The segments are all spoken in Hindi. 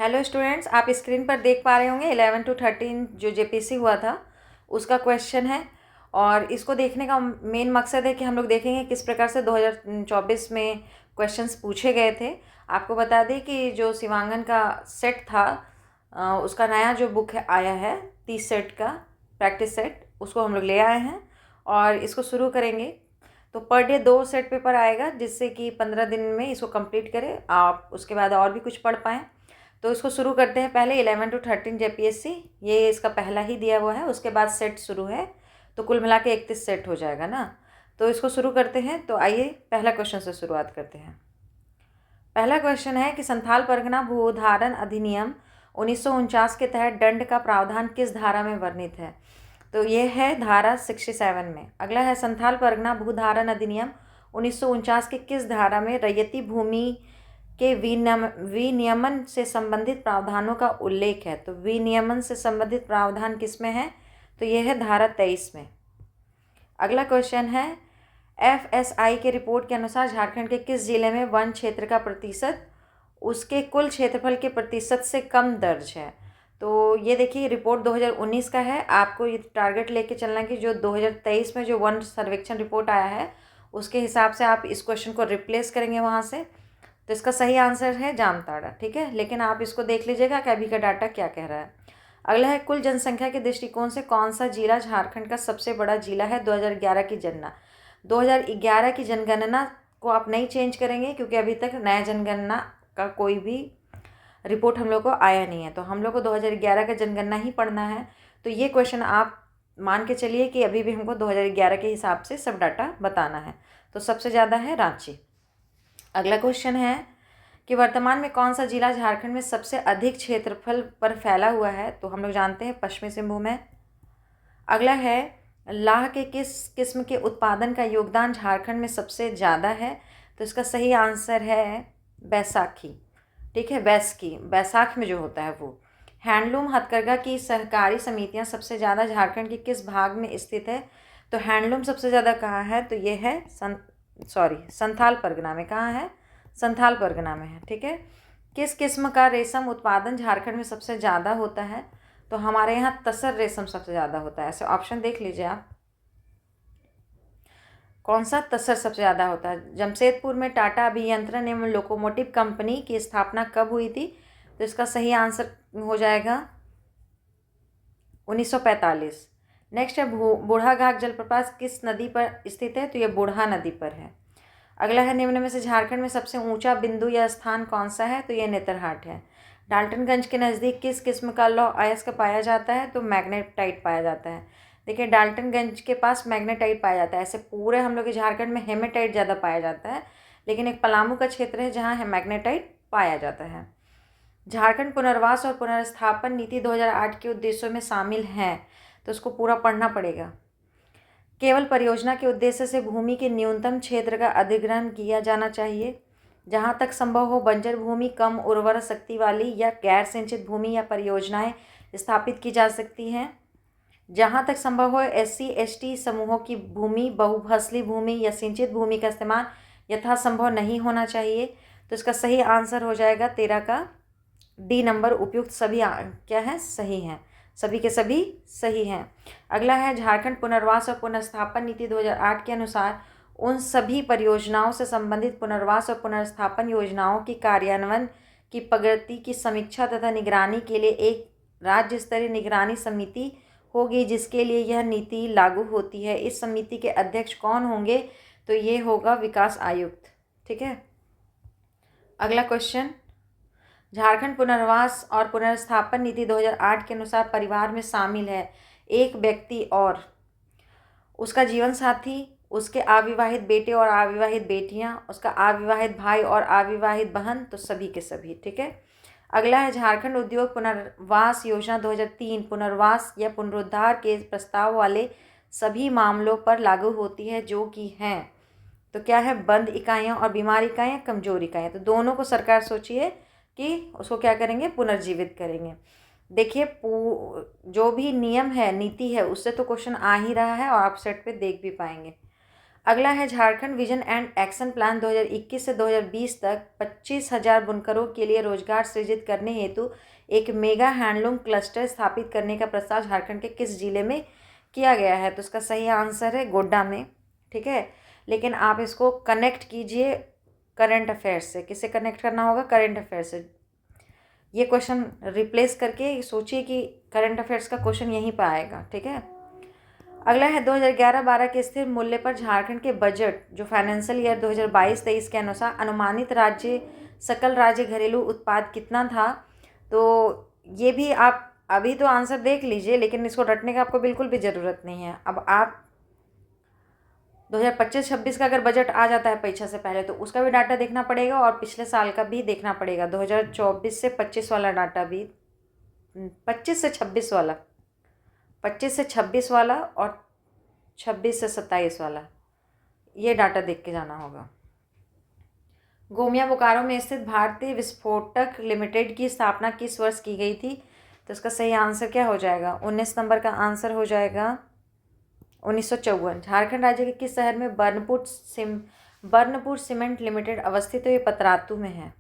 हेलो स्टूडेंट्स, आप स्क्रीन पर देख पा रहे होंगे 11 to 13 जो जेपीएससी हुआ था उसका क्वेश्चन है। और इसको देखने का मेन मकसद है कि हम लोग देखेंगे किस प्रकार से 2024 में क्वेश्चंस पूछे गए थे। आपको बता दें कि जो शिवांगन का सेट था उसका नया जो बुक है आया है 30 सेट का प्रैक्टिस सेट, उसको हम लोग ले आए हैं और इसको शुरू करेंगे। तो पर डे 2 सेट पेपर आएगा जिससे कि 15 दिन में इसको कंप्लीट करें आप, उसके बाद और भी कुछ पढ़ पाएँ। तो इसको शुरू करते हैं। पहले 11 to 13 जेपीएससी, ये इसका पहला ही दिया हुआ है, उसके बाद सेट शुरू है तो कुल मिला के 31 सेट हो जाएगा ना। तो इसको शुरू करते हैं। तो आइए पहला क्वेश्चन से शुरुआत करते हैं। पहला क्वेश्चन है कि संथाल परगना भूधारण अधिनियम 1949 के तहत दंड का प्रावधान किस धारा में वर्णित है। तो ये है धारा 67 में। अगला है संथाल परगना भूधारण अधिनियम 1949 के किस धारा में रैयती भूमि के विनियमन से संबंधित प्रावधानों का उल्लेख है। तो विनियमन से संबंधित प्रावधान किस में है, तो यह है धारा 23 में। अगला क्वेश्चन है एफएसआई के रिपोर्ट के अनुसार झारखंड के किस जिले में वन क्षेत्र का प्रतिशत उसके कुल क्षेत्रफल के प्रतिशत से कम दर्ज है। तो ये देखिए रिपोर्ट 2019 का है, आपको ये टारगेट लेके चलना कि जो 2023 में जो वन सर्वेक्षण रिपोर्ट आया है उसके हिसाब से आप इस क्वेश्चन को रिप्लेस करेंगे वहाँ से। तो इसका सही आंसर है जामताड़ा, ठीक है, लेकिन आप इसको देख लीजिएगा कि अभी का डाटा क्या कह रहा है। अगला है कुल जनसंख्या के दृष्टिकोण से कौन सा जिला झारखंड का सबसे बड़ा जिला है 2011 की जनगणना। 2011 की जनगणना को आप नहीं चेंज करेंगे क्योंकि अभी तक नया जनगणना का कोई भी रिपोर्ट हम लोग को आया नहीं है, तो हम लोग को 2011 का जनगणना ही पढ़ना है। तो ये क्वेश्चन आप मान के चलिए कि अभी भी हमको 2011 के हिसाब से सब डाटा बताना है। तो सबसे ज़्यादा है रांची। अगला क्वेश्चन है कि वर्तमान में कौन सा जिला झारखंड में सबसे अधिक क्षेत्रफल पर फैला हुआ है। तो हम लोग जानते हैं पश्चिमी सिंहभूम है। अगला है लाह के किस किस्म के उत्पादन का योगदान झारखंड में सबसे ज़्यादा है। तो इसका सही आंसर है बैसाखी, ठीक है, बैसाख में जो होता है वो। हैंडलूम हथकरघा की सहकारी समितियां सबसे ज़्यादा झारखंड के किस भाग में स्थित है। तो हैंडलूम सबसे ज़्यादा कहाँ है, तो ये है संथाल परगना में। कहाँ है, संथाल परगना में है, ठीक है। किस किस्म का रेशम उत्पादन झारखंड में सबसे ज़्यादा होता है। तो हमारे यहाँ तसर रेशम सबसे ज़्यादा होता है। ऐसे ऑप्शन देख लीजिए आप, कौन सा तसर सबसे ज़्यादा होता है। जमशेदपुर में टाटा अभियंत्रण एवं लोकोमोटिव कंपनी की स्थापना कब हुई थी। तो इसका सही आंसर हो जाएगा 1945। नेक्स्ट है बूढ़ाघाट जलप्रपात किस नदी पर स्थित है। तो ये बूढ़ा नदी पर है। अगला है निम्न में से झारखंड में सबसे ऊंचा बिंदु या स्थान कौन सा है। तो ये नेतरहाट है। डाल्टनगंज के नज़दीक किस किस्म का लौह अयस्क पाया जाता है। तो मैग्नेटाइट पाया जाता है। देखिए डाल्टनगंज के पास मैग्नेटाइट पाया जाता है। ऐसे पूरे हम लोग के झारखंड में हेमेटाइट ज़्यादा पाया जाता है, लेकिन एक पलामू का क्षेत्र है जहाँ मैग्नेटाइट पाया जाता है। झारखंड पुनर्वास और पुनर्स्थापन नीति 2008 के उद्देश्यों में शामिल हैं। तो उसको पूरा पढ़ना पड़ेगा। केवल परियोजना के उद्देश्य से भूमि के न्यूनतम क्षेत्र का अधिग्रहण किया जाना चाहिए। जहाँ तक संभव हो बंजर भूमि, कम उर्वरा शक्ति वाली या गैर सिंचित भूमि या परियोजनाएं स्थापित की जा सकती हैं। जहाँ तक संभव हो SC/ST समूहों की भूमि, बहुफसली भूमि या सिंचित भूमि का इस्तेमाल यथासंभव नहीं होना चाहिए। तो इसका सही आंसर हो जाएगा 13 का डी नंबर। उपयुक्त सभी क्या है, सही हैं, सभी के सभी सही हैं। अगला है झारखंड पुनर्वास और पुनर्स्थापन नीति 2008 के अनुसार उन सभी परियोजनाओं से संबंधित पुनर्वास और पुनर्स्थापन योजनाओं की कार्यान्वयन की प्रगति की समीक्षा तथा निगरानी के लिए एक राज्य स्तरीय निगरानी समिति होगी जिसके लिए यह नीति लागू होती है। इस समिति के अध्यक्ष कौन होंगे। तो ये होगा विकास आयुक्त, ठीक है। अगला क्वेश्चन, झारखंड पुनर्वास और पुनर्स्थापन नीति 2008 के अनुसार परिवार में शामिल है एक व्यक्ति और उसका जीवन साथी, उसके अविवाहित बेटे और अविवाहित बेटियां, उसका अविवाहित भाई और अविवाहित बहन। तो सभी के सभी, ठीक है। अगला है झारखंड उद्योग पुनर्वास योजना 2003 पुनर्वास या पुनरुद्धार के प्रस्ताव वाले सभी मामलों पर लागू होती है जो कि हैं। तो क्या है, बंद इकाइयाँ और बीमार इकाइयाँ, कमजोर इकाइयाँ। तो दोनों को सरकार सोचिए कि उसको क्या करेंगे, पुनर्जीवित करेंगे। देखिए जो भी नियम है, नीति है, उससे तो क्वेश्चन आ ही रहा है और आप सेट पे देख भी पाएंगे। अगला है Jharkhand vision and action plan 2021 से 2020 तक 25,000 बुनकरों के लिए रोजगार सृजित करने हेतु एक मेगा हैंडलूम क्लस्टर स्थापित करने का प्रस्ताव झारखंड के किस जिले में किया गया है? तो इसका सही आंसर है गोड्डा में। ठीक है, लेकिन आप इसको कनेक्ट कीजिए करंट अफेयर्स से। किससे कनेक्ट करना होगा? करंट अफेयर्स से। ये क्वेश्चन रिप्लेस करके सोचिए कि करंट अफेयर्स का क्वेश्चन यहीं पर आएगा। ठीक है, अगला है 2011-12 के स्थिर मूल्य पर झारखंड के बजट जो फाइनेंशियल ईयर 2022-23 के अनुसार अनुमानित राज्य सकल राज्य घरेलू उत्पाद कितना था? तो ये भी आप अभी तो आंसर देख लीजिए, लेकिन इसको रटने का आपको बिल्कुल भी ज़रूरत नहीं है। अब आप 2025-26 का अगर बजट आ जाता है परीक्षा से पहले तो उसका भी डाटा देखना पड़ेगा और पिछले साल का भी देखना पड़ेगा। 2024 से 25 वाला डाटा भी, 25 से 26 वाला, 25 से 26 वाला और 26 से 27 वाला, ये डाटा देख के जाना होगा। गोमिया बोकारो में स्थित भारतीय विस्फोटक लिमिटेड की स्थापना किस वर्ष की गई थी? तो इसका सही आंसर क्या हो जाएगा? 19 नंबर का आंसर हो जाएगा 1954। झारखंड राज्य के किस शहर में बर्नपुर सीमेंट लिमिटेड अवस्थित है? ये पतरातू में है।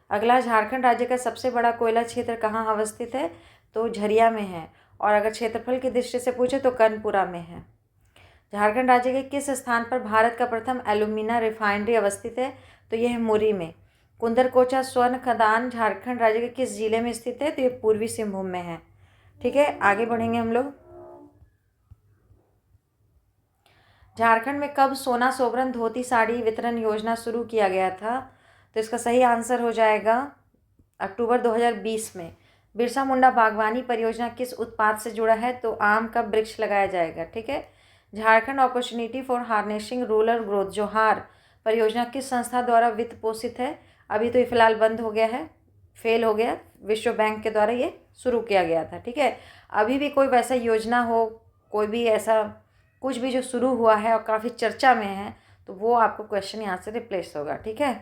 अगला, झारखंड राज्य का सबसे बड़ा कोयला क्षेत्र कहाँ अवस्थित है? तो झरिया में है। और अगर क्षेत्रफल की दृष्टि से पूछे तो कर्णपुरा में है। झारखंड राज्य के किस स्थान पर भारत का प्रथम एल्यूमिना रिफाइनरी अवस्थित है? तो यह है मुरी में। कुंदरकोचा स्वर्ण खदान झारखंड राज्य के किस जिले में स्थित है? तो ये पूर्वी सिंहभूम में है। ठीक है, आगे बढ़ेंगे हम लोग। झारखंड में कब सोना सोबरन धोती साड़ी वितरण योजना शुरू किया गया था? तो इसका सही आंसर हो जाएगा अक्टूबर 2020 में। बिरसा मुंडा बागवानी परियोजना किस उत्पाद से जुड़ा है? तो आम का वृक्ष लगाया जाएगा। ठीक है, Jharkhand opportunity for harnessing rural growth जोहार परियोजना किस संस्था द्वारा वित्त पोषित है? अभी तो ये फिलहाल बंद हो गया है, फेल हो गया। विश्व बैंक के द्वारा ये शुरू किया गया था। ठीक है, अभी भी कोई वैसा योजना हो, कोई भी ऐसा कुछ भी जो शुरू हुआ है और काफ़ी चर्चा में है, तो वो आपको क्वेश्चन यहाँ से रिप्लेस होगा। ठीक है,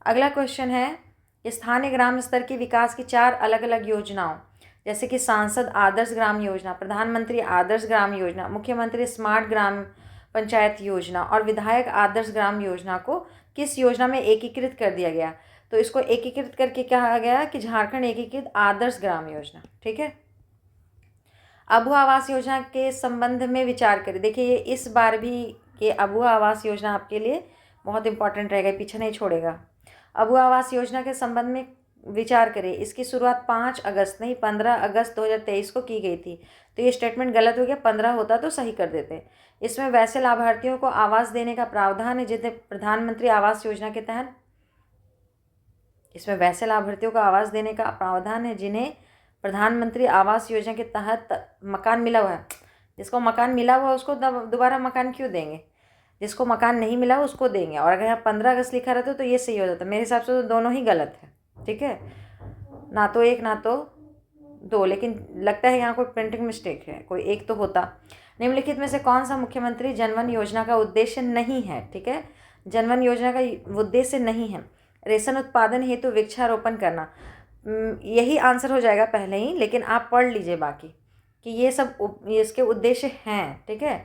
अगला क्वेश्चन है, स्थानीय ग्राम स्तर के विकास की 4 अलग अलग योजनाओं जैसे कि सांसद आदर्श ग्राम योजना, प्रधानमंत्री आदर्श ग्राम योजना, मुख्यमंत्री स्मार्ट ग्राम पंचायत योजना और विधायक आदर्श ग्राम योजना को किस योजना में एकीकृत कर दिया गया? तो इसको एकीकृत करके कहा गया कि झारखंड एकीकृत आदर्श ग्राम योजना। ठीक है, अबू आवास योजना के संबंध में विचार करें। देखिए, ये इस बार भी ये अबू आवास योजना आपके लिए बहुत इंपॉर्टेंट रहेगा, पीछे नहीं छोड़ेगा। अबू आवास योजना के संबंध में विचार करें। इसकी शुरुआत 5 अगस्त नहीं 15 अगस्त 2023 को की गई थी। तो ये स्टेटमेंट गलत हो गया, 15 होता तो सही कर देते। इसमें वैसे लाभार्थियों को आवास देने का प्रावधान है जिन्हें प्रधानमंत्री आवास योजना के तहत इसमें वैसे लाभार्थियों को आवास देने का प्रावधान है जिन्हें प्रधानमंत्री आवास योजना के तहत मकान मिला हुआ है। जिसको मकान मिला हुआ है उसको दोबारा मकान क्यों देंगे? जिसको मकान नहीं मिला उसको देंगे। और अगर यहाँ 15 अगस्त लिखा रहता तो ये सही हो जाता। मेरे हिसाब से तो दोनों ही गलत है। ठीक है, ना तो एक ना तो दो, लेकिन लगता है यहाँ कोई प्रिंटिंग मिस्टेक है, कोई एक तो होता। निम्नलिखित में से कौन सा मुख्यमंत्री जनवन योजना का उद्देश्य नहीं है? ठीक है, जनवन योजना का उद्देश्य नहीं है रेशम उत्पादन हेतु वृक्षारोपण करना। यही आंसर हो जाएगा पहले ही, लेकिन आप पढ़ लीजिए बाकी कि ये सब इसके उद्देश्य हैं। ठीक है,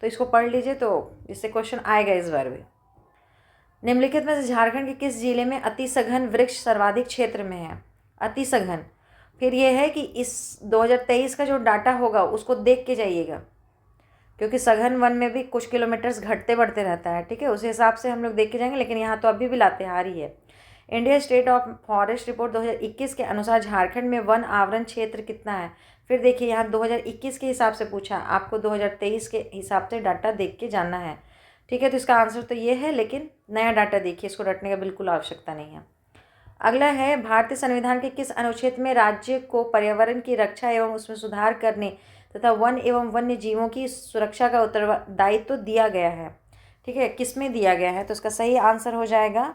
तो इसको पढ़ लीजिए तो इससे क्वेश्चन आएगा इस बार भी। निम्नलिखित में से झारखंड के किस जिले में अति सघन वृक्ष सर्वाधिक क्षेत्र में है? अति सघन। फिर ये है कि इस 2023 का जो डाटा होगा उसको देख के जाइएगा, क्योंकि सघन वन में भी कुछ किलोमीटर्स घटते बढ़ते रहता है। ठीक है, उस हिसाब से हम लोग देख के जाएंगे, लेकिन यहाँ तो अभी भी लातेहार ही है। India state of forest report 2021 के अनुसार झारखंड में वन आवरण क्षेत्र कितना है? फिर देखिए, यहाँ 2021 के हिसाब से पूछा, आपको 2023 के हिसाब से डाटा देख के जानना है। ठीक है, तो इसका आंसर तो ये है, लेकिन नया डाटा देखिए, इसको रटने का बिल्कुल आवश्यकता नहीं है। अगला है, भारतीय संविधान के किस अनुच्छेद में राज्य को पर्यावरण की रक्षा एवं उसमें सुधार करने तथा वन एवं वन्य जीवों की सुरक्षा का उत्तरदायित्व दिया गया है? ठीक है, किस में दिया गया है? तो इसका सही आंसर हो जाएगा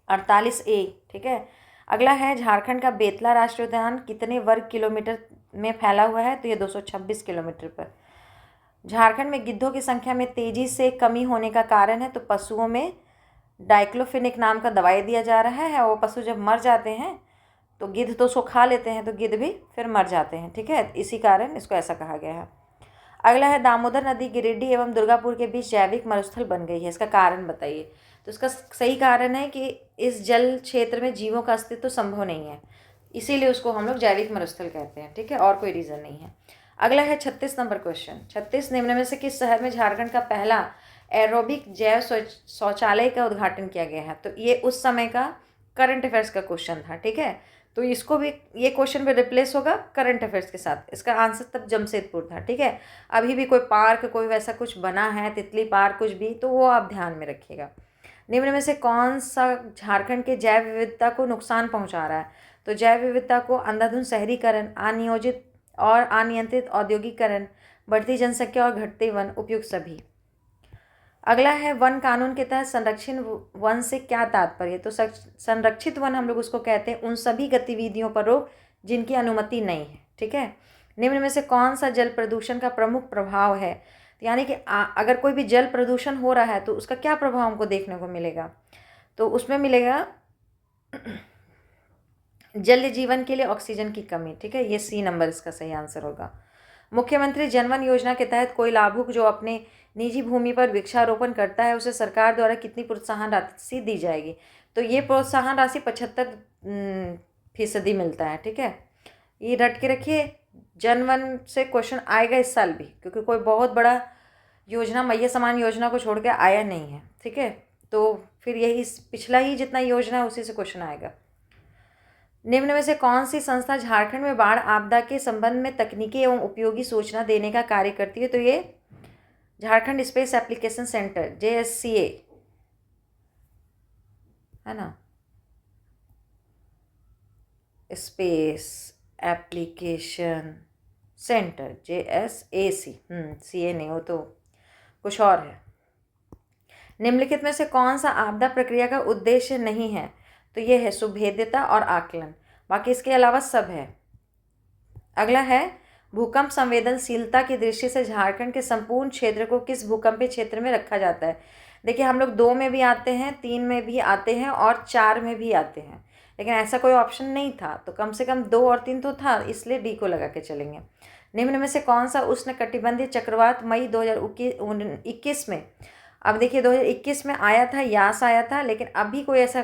48A। ठीक है, अगला है, झारखंड का बेतला राष्ट्रीय उद्यान कितने वर्ग किलोमीटर में फैला हुआ है? तो ये 226 किलोमीटर पर। झारखंड में गिद्धों की संख्या में तेजी से कमी होने का कारण है? तो पशुओं में डाइक्लोफिनिक नाम का दवाई दिया जा रहा है, और वो पशु जब मर जाते हैं तो गिद्ध तो उसको खा लेते हैं, तो गिद्ध भी फिर मर जाते हैं। ठीक है, इसी कारण इसको ऐसा कहा गया है। अगला है दामोदर नदी गिरिडीह एवं दुर्गापुर के बीच जैविक मरुस्थल बन गई है, इसका कारण बताइए। तो इसका सही कारण है कि इस जल क्षेत्र में जीवों का अस्तित्व संभव नहीं है, इसीलिए उसको हम लोग जैविक मरुस्थल कहते हैं, ठीक है, और कोई रीज़न नहीं है। अगला है 36 नंबर क्वेश्चन। 36 निम्न में से किस शहर में झारखंड का पहला एरोबिक जैव शौचालय का उद्घाटन किया गया है? तो ये उस समय का करंट अफेयर्स का क्वेश्चन था, ठीक है, तो इसको भी, ये क्वेश्चन भी रिप्लेस होगा करंट अफेयर्स के साथ। इसका आंसर तब जमशेदपुर था, ठीक है। अभी भी कोई पार्क, कोई वैसा कुछ बना है, तितली पार्क कुछ भी, तो वो आप ध्यान में रखिएगा। निम्न में से कौन सा झारखंड के जैव विविधता को नुकसान पहुंचा रहा है? तो जैव विविधता को अंधाधुंध शहरीकरण, अनियोजित और अनियंत्रित औद्योगिकरण, बढ़ती जनसंख्या और घटते वन, उपयुक्त सभी। अगला है वन कानून के तहत संरक्षित वन से क्या तात्पर्य? तो संरक्षित वन हम लोग उसको कहते हैं उन सभी गतिविधियों पर रोक जिनकी अनुमति नहीं है, ठीक है। निम्न में से कौन सा जल प्रदूषण का प्रमुख प्रभाव है? तो यानी कि अगर कोई भी जल प्रदूषण हो रहा है तो उसका क्या प्रभाव हमको देखने को मिलेगा? तो उसमें मिलेगा जल जीवन के लिए ऑक्सीजन की कमी, ठीक है, ये सी नंबर इसका सही आंसर होगा। मुख्यमंत्री जनवन योजना के तहत कोई लाभुक जो अपने निजी भूमि पर वृक्षारोपण करता है उसे सरकार द्वारा कितनी प्रोत्साहन राशि दी जाएगी? तो ये प्रोत्साहन राशि 75% मिलता है, ठीक है, ये रट के रखिए। जनवन से क्वेश्चन आएगा इस साल भी, क्योंकि कोई बहुत बड़ा योजना मैया समान योजना को छोड़ के आया नहीं है, ठीक है, तो फिर यही पिछला ही जितना योजना है उसी से क्वेश्चन आएगा। निम्न में से कौन सी संस्था झारखंड में बाढ़ आपदा के संबंध में तकनीकी एवं उपयोगी सूचना देने का कार्य करती है? तो ये Jharkhand space application centre, JSCA, है ना, space application centre, JSAC, CA नहीं, वो तो कुछ और है। निम्नलिखित में से कौन सा आपदा प्रक्रिया का उद्देश्य नहीं है? तो ये है सुभेद्यता और आकलन, बाकी इसके अलावा सब है। अगला है भूकंप संवेदनशीलता की दृष्टि से झारखंड के संपूर्ण क्षेत्र को किस भूकंपीय क्षेत्र में रखा जाता है? देखिए, हम लोग 2 में भी आते हैं, 3 में भी आते हैं और 4 में भी आते हैं, लेकिन ऐसा कोई ऑप्शन नहीं था, तो कम से कम 2 और 3 तो था, इसलिए डी को लगा के चलेंगे। निम्न में से कौन सा उष्णकटिबंधीय चक्रवात मई 2021 में, अब देखिए 2021 में आया था, यास आया था, लेकिन अभी कोई ऐसा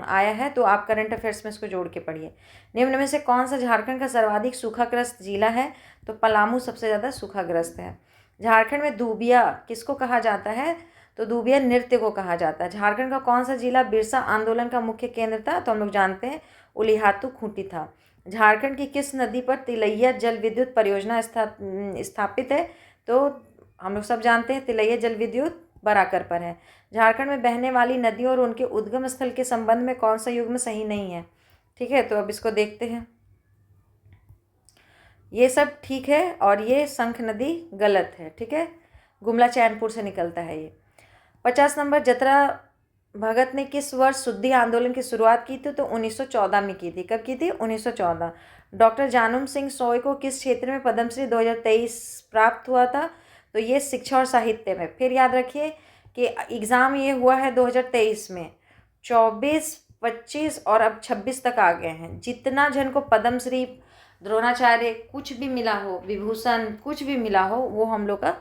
आया है तो आप करंट अफेयर्स में इसको जोड़ के पढ़िए। निम्न में से कौन सा झारखंड का सर्वाधिक सूखाग्रस्त जिला है? तो पलामू सबसे ज़्यादा सूखाग्रस्त है। झारखंड में दूबिया किसको कहा जाता है? तो दूबिया नृत्य को कहा जाता है। झारखंड का कौन सा जिला बिरसा आंदोलन का मुख्य केंद्र था? तो हम लोग जानते हैं उलिहातू खूंटी था। झारखंड की किस नदी पर तिलैया जल विद्युत परियोजना स्थापित है? तो हम लोग सब जानते हैं तिलैया जल विद्युत बराकर पर है। झारखंड में बहने वाली नदियों और उनके उद्गम स्थल के संबंध में कौन सा युग्म सही नहीं है? ठीक है, तो अब इसको देखते हैं। ये सब ठीक है और ये शंख नदी गलत है, ठीक है, गुमला चैनपुर से निकलता है ये। 50 नंबर, जतरा भगत ने किस वर्ष शुद्धि आंदोलन की शुरुआत की थी? तो 1914 में की थी। कब की थी? 1914। डॉक्टर जानूम सिंह सोय को किस क्षेत्र में पद्मश्री 2023 प्राप्त हुआ था? तो ये शिक्षा और साहित्य में। फिर याद रखिए कि एग्ज़ाम ये हुआ है 2023 में, 24, 25 और अब 26 तक आ गए हैं। जितना जन को पद्मश्री, द्रोणाचार्य कुछ भी मिला हो, विभूषण कुछ भी मिला हो, वो हम लोग का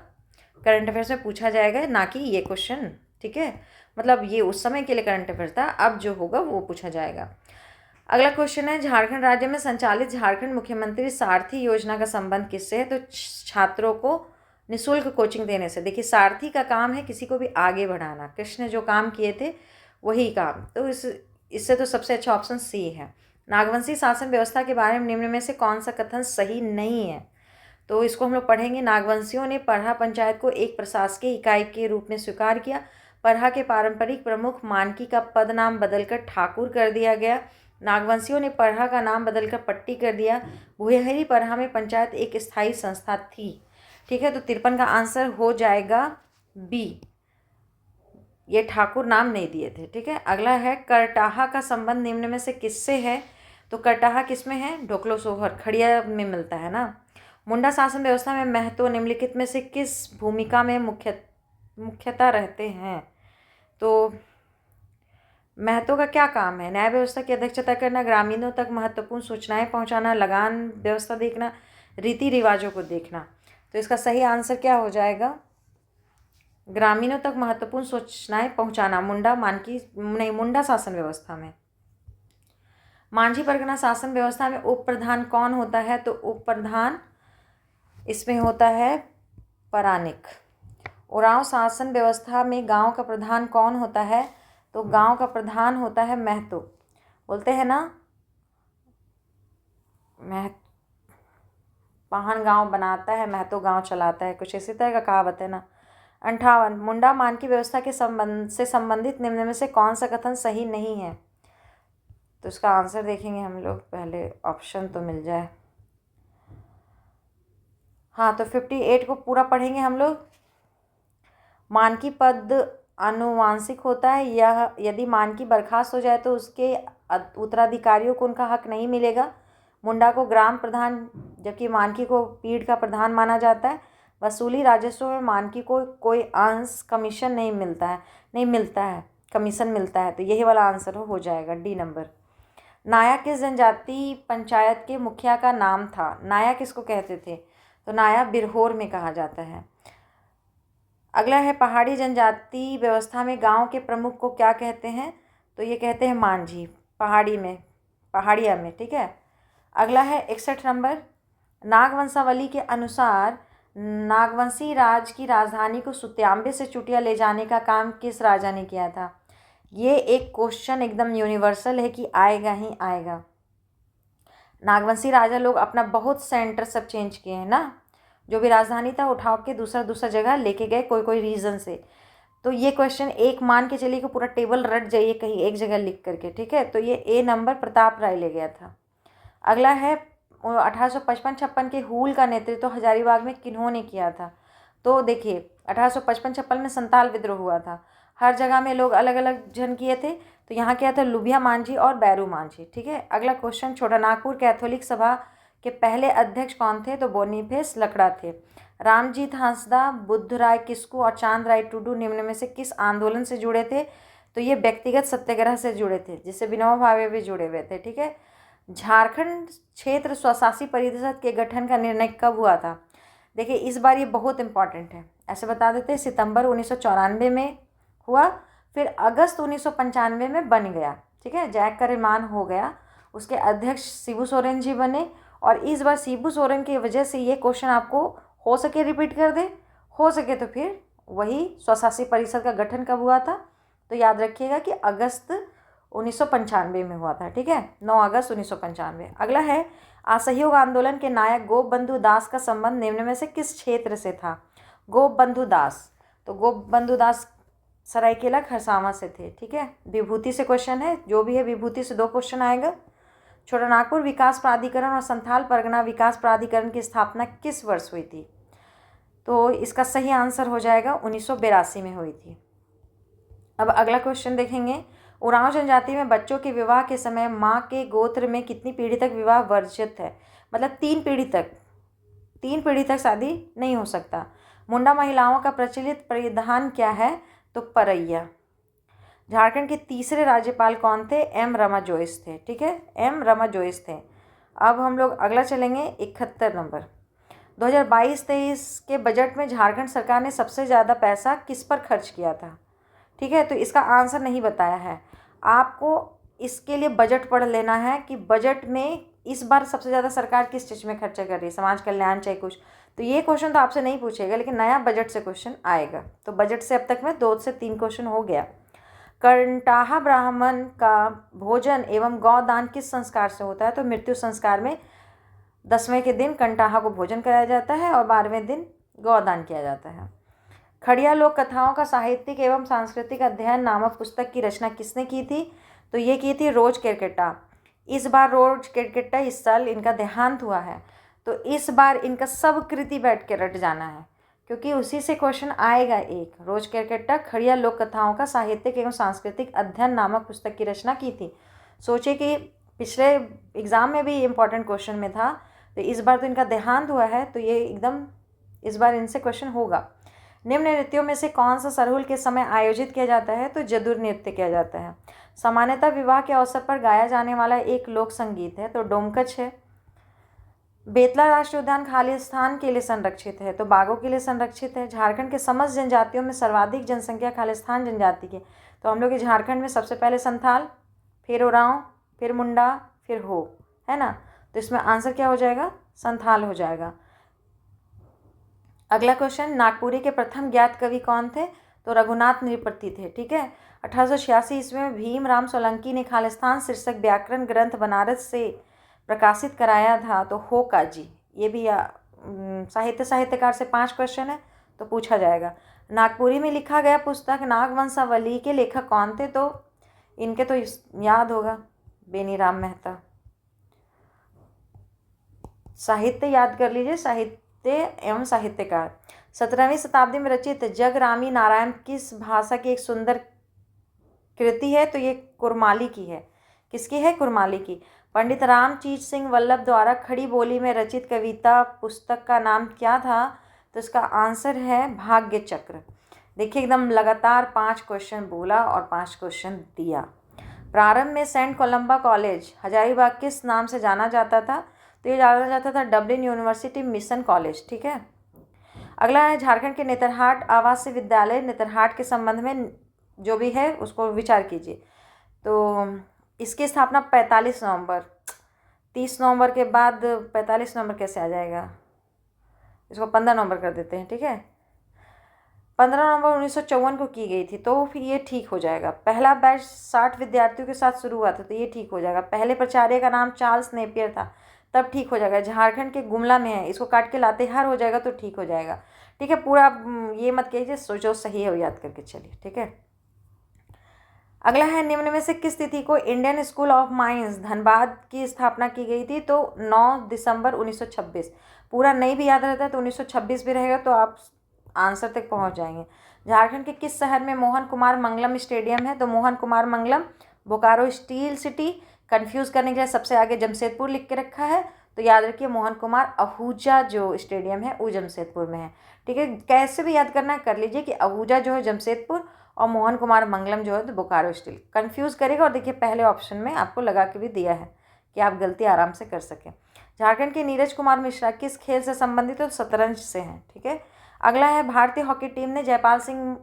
करंट अफेयर्स में पूछा जाएगा, ना कि ये क्वेश्चन, ठीक है। मतलब ये उस समय के लिए करंट अफेयर्स था, अब जो होगा वो पूछा जाएगा। अगला क्वेश्चन है, झारखंड राज्य में संचालित झारखंड मुख्यमंत्री सारथी योजना का संबंध किससे है? तो छात्रों को निःशुल्क कोचिंग देने से। देखिए, सारथी का काम है किसी को भी आगे बढ़ाना। कृष्ण जो काम किए थे वही काम, तो इससे तो सबसे अच्छा ऑप्शन सी है। नागवंशी शासन व्यवस्था के बारे में निम्न में से कौन सा कथन सही नहीं है? तो इसको हम लोग पढ़ेंगे। नागवंशियों ने परहा पंचायत को एक प्रशासकीय इकाई के रूप में स्वीकार किया। परहा के पारंपरिक प्रमुख मानकी का पद नाम बदलकर ठाकुर कर दिया गया। नागवंशियों ने परहा का नाम बदलकर पट्टी कर दिया। भुयहरी परहा में पंचायत एक स्थायी संस्था थी, ठीक है, तो 53 का आंसर हो जाएगा बी, ये ठाकुर नाम नहीं दिए थे, ठीक है। अगला है, करटाहा का संबंध निम्न में से किससे है? तो करटाहा किस में है? ढोकलो सोहर, खड़िया में मिलता है ना। मुंडा शासन व्यवस्था में महतो निम्नलिखित में से किस भूमिका में मुख्यतः रहते हैं? तो महतो का क्या काम है? न्याय व्यवस्था की अध्यक्षता करना, ग्रामीणों तक महत्वपूर्ण सूचनाएं पहुंचाना, लगान व्यवस्था देखना, रीति रिवाजों को देखना। तो इसका सही आंसर क्या हो जाएगा? ग्रामीणों तक महत्वपूर्ण सूचनाएं पहुंचाना मुंडा शासन व्यवस्था में। मांझी परगना शासन व्यवस्था में उप प्रधान कौन होता है? तो उप प्रधान इसमें होता है परानिक। उरांव शासन व्यवस्था में गांव का प्रधान कौन होता है? तो गांव का प्रधान होता है महतो। बोलते हैं ना, पाहन गांव बनाता है, महतो गांव चलाता है, कुछ इसी तरह का कहावत है ना। 58, मुंडा मानकी व्यवस्था के संबंधित निम्न में से कौन सा कथन सही नहीं है? तो इसका आंसर देखेंगे हम लोग, पहले ऑप्शन तो मिल जाए। हाँ, तो 58 को पूरा पढ़ेंगे हम लोग। मानकी पद आनुवांशिक होता है, यह यदि मानकी बर्खास्त हो जाए तो उसके उत्तराधिकारियों को उनका हक नहीं मिलेगा। मुंडा को ग्राम प्रधान जबकि मानकी को पीढ़ का प्रधान माना जाता है। वसूली राजस्व में मानकी को कोई अंश कमीशन नहीं मिलता है, कमीशन मिलता है। तो यही वाला आंसर हो जाएगा, डी नंबर। नाया किस जनजाति पंचायत के मुखिया का नाम था? नाया किसको कहते थे? तो नाया बिरहोर में कहा जाता है। अगला है पहाड़ी जनजाति व्यवस्था में गांव के प्रमुख को क्या कहते हैं? तो ये कहते हैं मांझी, पहाड़िया में, ठीक है। अगला है 61 नंबर। नागवंशावली के अनुसार नागवंशी राज की राजधानी को सुत्याम्बे से चुटिया ले जाने का काम किस राजा ने किया था? ये एक क्वेश्चन एकदम यूनिवर्सल है कि आएगा ही आएगा। नागवंशी राजा लोग अपना बहुत सेंटर सब चेंज किए हैं ना, जो भी राजधानी था उठा के दूसरा जगह लेके गए कोई रीज़न से। तो ये क्वेश्चन एक मान के चलिए कि पूरा टेबल रट जाइए कहीं एक जगह लिख करके, ठीक है। तो ये ए नंबर प्रताप राय ले गया था। अगला है 1855-56 के हूल का नेतृत्व हजारीबाग में किन्होंने किया था? तो देखिए 1855-56 में संताल विद्रोह हुआ था। हर जगह में लोग अलग अलग जन किए थे, तो यहाँ क्या था, लुभिया मांझी और बैरू मांझी, ठीक है। अगला क्वेश्चन, छोटानागपुर कैथोलिक सभा के पहले अध्यक्ष कौन थे? तो बोनीफेस लकड़ा थे। रामजीत हांसदा, बुद्ध राय किस्कू और चांद राय टुडू निम्न में से किस आंदोलन से जुड़े थे? तो ये व्यक्तिगत सत्याग्रह से जुड़े थे, जिससे विनोबा भावे भी जुड़े हुए थे, ठीक है। झारखंड क्षेत्र स्वशासी परिषद के गठन का निर्णय कब हुआ था? देखिए इस बार ये बहुत इंपॉर्टेंट है, ऐसे बता देते हैं। सितंबर 1994 में हुआ, फिर अगस्त 1995 में बन गया, ठीक है। जैक का निर्माण हो गया, उसके अध्यक्ष शिबू सोरेन जी बने। और इस बार शिबू सोरेन की वजह से ये क्वेश्चन आपको हो सके रिपीट कर दे, हो सके तो फिर वही स्वशासी परिषद का गठन कब हुआ था? तो याद रखिएगा कि अगस्त 1995 में हुआ था, ठीक है, 9 अगस्त 1995। अगला है असहयोग आंदोलन के नायक गोपबंधु दास का संबंध निम्न में से किस क्षेत्र से था? गोपबंधु दास, तो गोपबंधु दास सरायकेला खरसावां से थे, ठीक है। विभूति से क्वेश्चन है, जो भी है विभूति से 2 क्वेश्चन आएगा। छोटानागपुर विकास प्राधिकरण और संथाल परगना विकास प्राधिकरण की स्थापना किस वर्ष हुई थी? तो इसका सही आंसर हो जाएगा 1982 में हुई थी। अब अगला क्वेश्चन देखेंगे, उरांव जनजाति में बच्चों के विवाह के समय माँ के गोत्र में कितनी पीढ़ी तक विवाह वर्जित है? मतलब 3 पीढ़ी तक शादी नहीं हो सकता। मुंडा महिलाओं का प्रचलित परिधान क्या है? तो परैया। झारखंड के तीसरे राज्यपाल कौन थे? एम रमा जोइस थे, ठीक है, एम रमा जोइस थे। अब हम लोग अगला चलेंगे 71 नंबर। 2022-23 के बजट में झारखंड सरकार ने सबसे ज़्यादा पैसा किस पर खर्च किया था? ठीक है, तो इसका आंसर नहीं बताया है आपको, इसके लिए बजट पढ़ लेना है कि बजट में इस बार सबसे ज़्यादा सरकार किस चीज़ में खर्चा कर रही है, समाज कल्याण चाहे कुछ। तो ये क्वेश्चन तो आपसे नहीं पूछेगा, लेकिन नया बजट से क्वेश्चन आएगा। तो बजट से अब तक में 2 से 3 क्वेश्चन हो गया। कंटाहा ब्राह्मण का भोजन एवं गौदान किस संस्कार से होता है? तो मृत्यु संस्कार में 10वें के दिन कंटाहा को भोजन कराया जाता है और 12वें दिन गौदान किया जाता है। खड़िया लोक कथाओं का साहित्यिक एवं सांस्कृतिक अध्ययन नामक पुस्तक की रचना किसने की थी? तो ये की थी रोज केरकेट्टा। इस बार रोज केरकेट्टा इस साल इनका देहांत हुआ है, तो इस बार इनका सब कृति बैठ के रट जाना है, क्योंकि उसी से क्वेश्चन आएगा एक। रोज केरकेट्टा खड़िया लोक कथाओं का साहित्यिक एवं सांस्कृतिक अध्ययन नामक पुस्तक की रचना की थी। सोचिए कि पिछले एग्ज़ाम में भी इम्पॉर्टेंट क्वेश्चन में था, तो इस बार तो इनका देहांत हुआ है, तो ये एकदम इस बार इनसे क्वेश्चन होगा। निम्न नृत्यों में से कौन सा सरहुल के समय आयोजित किया जाता है? तो जदुर नृत्य किया जाता है। सामान्यतः विवाह के अवसर पर गाया जाने वाला एक लोक संगीत है, तो डोमकच है। बेतला राष्ट्रीय उद्यान खालिस्तान के लिए संरक्षित है, तो बाघों के लिए संरक्षित है। झारखंड के समस्त जनजातियों में सर्वाधिक जनसंख्या खालिस्तान जनजाति की, तो हम लोग के झारखंड में सबसे पहले संथाल, फिर उरांव, फिर मुंडा, फिर हो, है ना। तो इसमें आंसर क्या हो जाएगा? संथाल हो जाएगा। अगला क्वेश्चन, नागपुरी के प्रथम ज्ञात कवि कौन थे? तो रघुनाथ नृपति थे, ठीक है। 1886 ईस्वी में भीमराव सोलंकी ने खालिस्तान शीर्षक व्याकरण ग्रंथ बनारस से प्रकाशित कराया था, तो हो का जी। ये भी साहित्यकार से 5 क्वेश्चन है तो पूछा जाएगा। नागपुरी में लिखा गया पुस्तक नागवंशावली के लेखक कौन थे? तो इनके तो याद होगा, बेनीराम मेहता। साहित्य याद कर लीजिए, साहित्य एवं साहित्यकार। 17वीं शताब्दी में रचित जगरामी नारायण किस भाषा की एक सुंदर कृति है? तो ये कुरमाली की है। किसकी है? कुरमाली की। पंडित रामचीत सिंह वल्लभ द्वारा खड़ी बोली में रचित कविता पुस्तक का नाम क्या था? तो इसका आंसर है भाग्य चक्र। देखिए, एकदम लगातार 5 क्वेश्चन बोला और 5 क्वेश्चन दिया। प्रारंभ में सेंट कोलंबा कॉलेज हजारीबाग किस नाम से जाना जाता था? तो ये जाना जाता था डब्लिन यूनिवर्सिटी मिशन कॉलेज, ठीक है। अगला है झारखंड के नेतरहाट आवासीय विद्यालय। नेतरहाट के संबंध में जो भी है उसको विचार कीजिए। तो इसकी स्थापना 45 नवंबर, 30 नवंबर के बाद 45 नवंबर कैसे आ जाएगा? इसको 15 नवंबर कर देते हैं, ठीक है। 15 नवंबर 1954 को की गई थी, तो फिर ये ठीक हो जाएगा। पहला बैच 60 विद्यार्थियों के साथ शुरू हुआ था, तो ये ठीक हो जाएगा। पहले प्राचार्य का नाम चार्ल्स नेपियर था, तब ठीक हो जाएगा। झारखंड के गुमला में है, इसको काट के लातेहार हो जाएगा तो ठीक हो जाएगा, ठीक है। पूरा ये मत कीजिए, सोचो सही है वो याद करके चलिए, ठीक है। अगला है, निम्न में से किस तिथि को Indian school of mines Dhanbad की स्थापना की गई थी? तो 9 दिसंबर 1926। पूरा नहीं भी याद रहता है तो 1926 भी रहेगा, तो आप आंसर तक पहुंच जाएंगे। झारखंड के किस शहर में मोहन कुमार मंगलम स्टेडियम है? तो Mohan Kumar Mangalam Bokaro steel city, confuse करने के लिए सबसे आगे जमशेदपुर लिख के रखा है, तो याद रखिए मोहन कुमार आहूजा जो स्टेडियम है वो जमशेदपुर में है, ठीक है। कैसे भी याद करना है कर लीजिए कि आहूजा जो है जमशेदपुर और मोहन कुमार मंगलम जो है तो बोकारो स्टील। कंफ्यूज करेगा, और देखिए पहले ऑप्शन में आपको लगा के भी दिया है कि आप गलती आराम से कर सकें। झारखंड के नीरज कुमार मिश्रा किस खेल से संबंधित है? तो शतरंज से हैं, ठीक है। अगला है, भारतीय हॉकी टीम ने जयपाल सिंह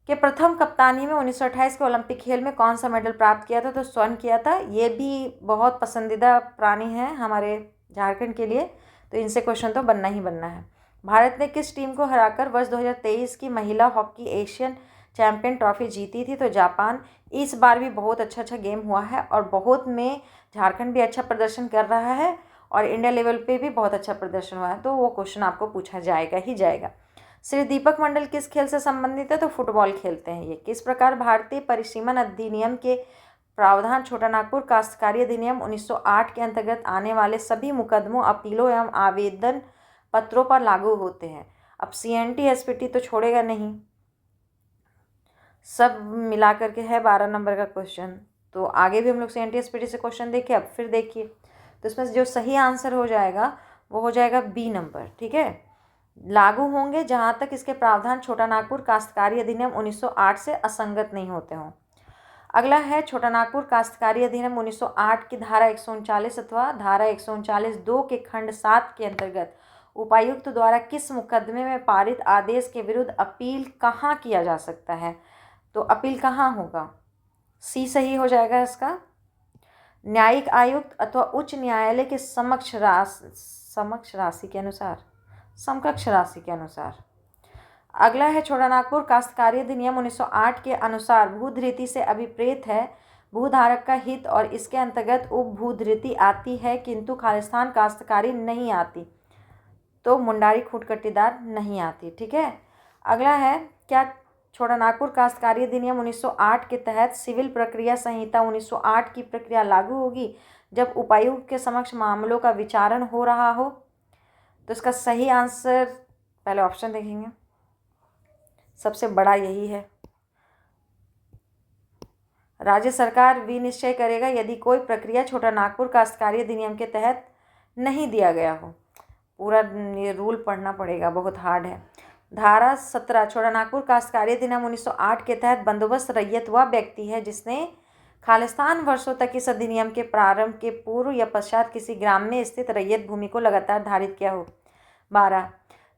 के प्रथम कप्तानी में 1928 के ओलंपिक खेल में कौन सा मेडल प्राप्त किया था? तो स्वर्ण किया था। ये भी बहुत पसंदीदा प्राणी हैं हमारे झारखंड के लिए, तो इनसे क्वेश्चन तो बनना ही बनना है। भारत ने किस टीम को हराकर वर्ष 2023 की महिला हॉकी एशियन चैंपियन ट्रॉफी जीती थी? तो जापान। इस बार भी बहुत अच्छा गेम हुआ है और बहुत में झारखंड भी अच्छा प्रदर्शन कर रहा है और इंडिया लेवल पे भी बहुत अच्छा प्रदर्शन हुआ है, तो वो क्वेश्चन आपको पूछा जाएगा ही जाएगा। श्री दीपक मंडल किस खेल से संबंधित है? तो फुटबॉल खेलते हैं ये। किस प्रकार भारतीय परिसीमन अधिनियम के प्रावधान छोटा नागपुर काश्तकारी अधिनियम 1908 के अंतर्गत आने वाले सभी मुकदमों, अपीलों एवं आवेदन पत्रों पर लागू होते हैं? अब CNT SPT तो छोड़ेगा नहीं, सब मिला करके है 12 नंबर का क्वेश्चन। तो आगे भी हम लोग CNT SPT से क्वेश्चन देखें। अब फिर देखिए, तो इसमें जो सही आंसर हो जाएगा वो हो जाएगा B नंबर, ठीक है। लागू होंगे जहाँ तक इसके प्रावधान छोटा नागपुर काश्तकारी अधिनियम 1908 से असंगत नहीं होते हों। अगला है, छोटा नागपुर काश्तकारी अधिनियम 1908 की धारा 139 अथवा धारा 139(2) के खंड 7 के अंतर्गत उपायुक्त द्वारा किस मुकदमे में पारित आदेश के विरुद्ध अपील कहाँ किया जा सकता है? तो अपील कहाँ होगा? C सही हो जाएगा इसका। न्यायिक आयुक्त अथवा उच्च न्यायालय के समक्ष राशि के अनुसार। अगला है, छोटा नागपुर काश्तकारी अधिनियम 1908 के अनुसार भूधृति से अभिप्रेत है भूधारक का हित और इसके अंतर्गत उपभूधृति आती है, किंतु खालिस्तान काश्तकारी नहीं आती, तो मुंडारी खूंटकटीदार नहीं आती, ठीक है। अगला है, क्या छोटा नागपुर काश्तकारी अधिनियम 1908 के तहत सिविल प्रक्रिया संहिता 1908 की प्रक्रिया लागू होगी जब उपायुक्त के समक्ष मामलों का विचारण हो रहा हो? तो इसका सही आंसर, पहले ऑप्शन देखेंगे, सबसे बड़ा यही है। राज्य सरकार विनिश्चय करेगा यदि कोई प्रक्रिया छोटा नागपुर काश्तकारी अधिनियम के तहत नहीं दिया गया हो। पूरा ये रूल पढ़ना पड़ेगा, बहुत हार्ड है। धारा 17 छोटा नागपुर काश्तकारी अधिनियम 1908 के तहत बंदोबस्त रैयत वह व्यक्ति है जिसने खालिस्तान वर्षों तक इस अधिनियम के प्रारंभ के पूर्व या पश्चात किसी ग्राम में स्थित रैयत भूमि को लगातार धारित किया हो। 12,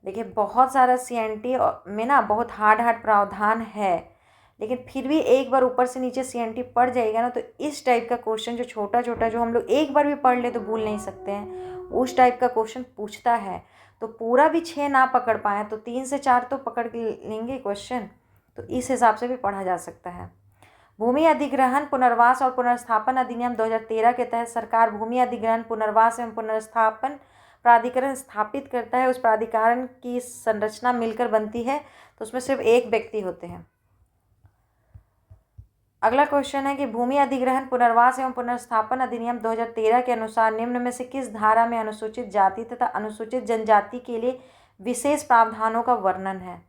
देखिए बहुत सारा CNT में ना बहुत हार्ड प्रावधान है, लेकिन फिर भी एक बार ऊपर से नीचे CNT पढ़ जाएगा ना, तो इस टाइप का क्वेश्चन जो छोटा छोटा जो हम लोग एक बार भी पढ़ ले तो भूल नहीं सकते हैं, उस टाइप का क्वेश्चन पूछता है। तो पूरा भी 6 ना पकड़ पाए तो 3 से 4 तो पकड़ लेंगे क्वेश्चन, तो इस हिसाब से भी पढ़ा जा सकता है। भूमि अधिग्रहण पुनर्वास और पुनर्स्थापन अधिनियम 2013 के तहत सरकार भूमि अधिग्रहण पुनर्वास एवं पुनर्स्थापन प्राधिकरण स्थापित करता है। उस प्राधिकरण की संरचना मिलकर बनती है, तो उसमें सिर्फ एक व्यक्ति होते हैं। अगला क्वेश्चन है कि भूमि अधिग्रहण पुनर्वास एवं पुनर्स्थापन अधिनियम 2013 के अनुसार निम्न में से किस धारा में अनुसूचित जाति तथा अनुसूचित जनजाति के लिए विशेष प्रावधानों का वर्णन है।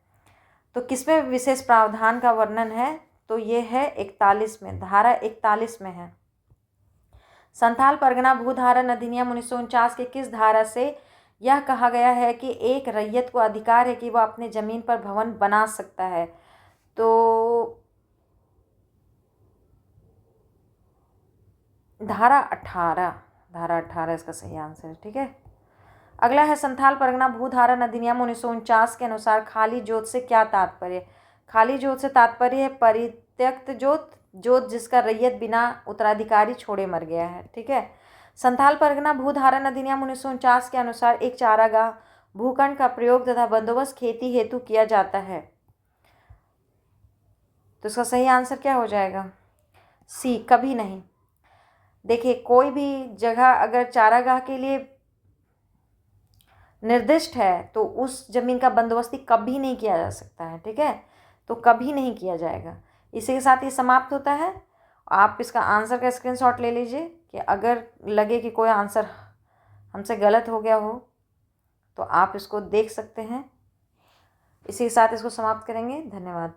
तो किसमें विशेष प्रावधान का वर्णन है, तो ये है 41 में, धारा 41 में है। संथाल परगना भूधारण अधिनियम 1949 के किस धारा से यह कहा गया है कि एक रैयत को अधिकार है कि वह अपने जमीन पर भवन बना सकता है। तो धारा 18 इसका सही आंसर है। ठीक है, अगला है संथाल परगना भूधारण अधिनियम 1949 के अनुसार खाली जोत से क्या तात्पर्य। खाली जोत से तात्पर्य है परित्यक्त जोत, जोत जिसका रैयत बिना उत्तराधिकारी छोड़े मर गया है। ठीक है, संथाल परगना भूधारण अधिनियम 1949 के अनुसार एक चारागाह भूखंड का प्रयोग तथा बंदोबस्त खेती हेतु किया जाता है। तो इसका सही आंसर क्या हो जाएगा, सी, कभी नहीं। देखिए कोई भी जगह अगर चारागाह के लिए निर्दिष्ट है तो उस जमीन का बंदोबस्ती कभी नहीं किया जा सकता है। ठीक है, तो कभी नहीं किया जाएगा। इसी के साथ ये समाप्त होता है। आप इसका आंसर का स्क्रीनशॉट ले लीजिए कि अगर लगे कि कोई आंसर हमसे गलत हो गया हो तो आप इसको देख सकते हैं। इसी के साथ इसको समाप्त करेंगे। धन्यवाद।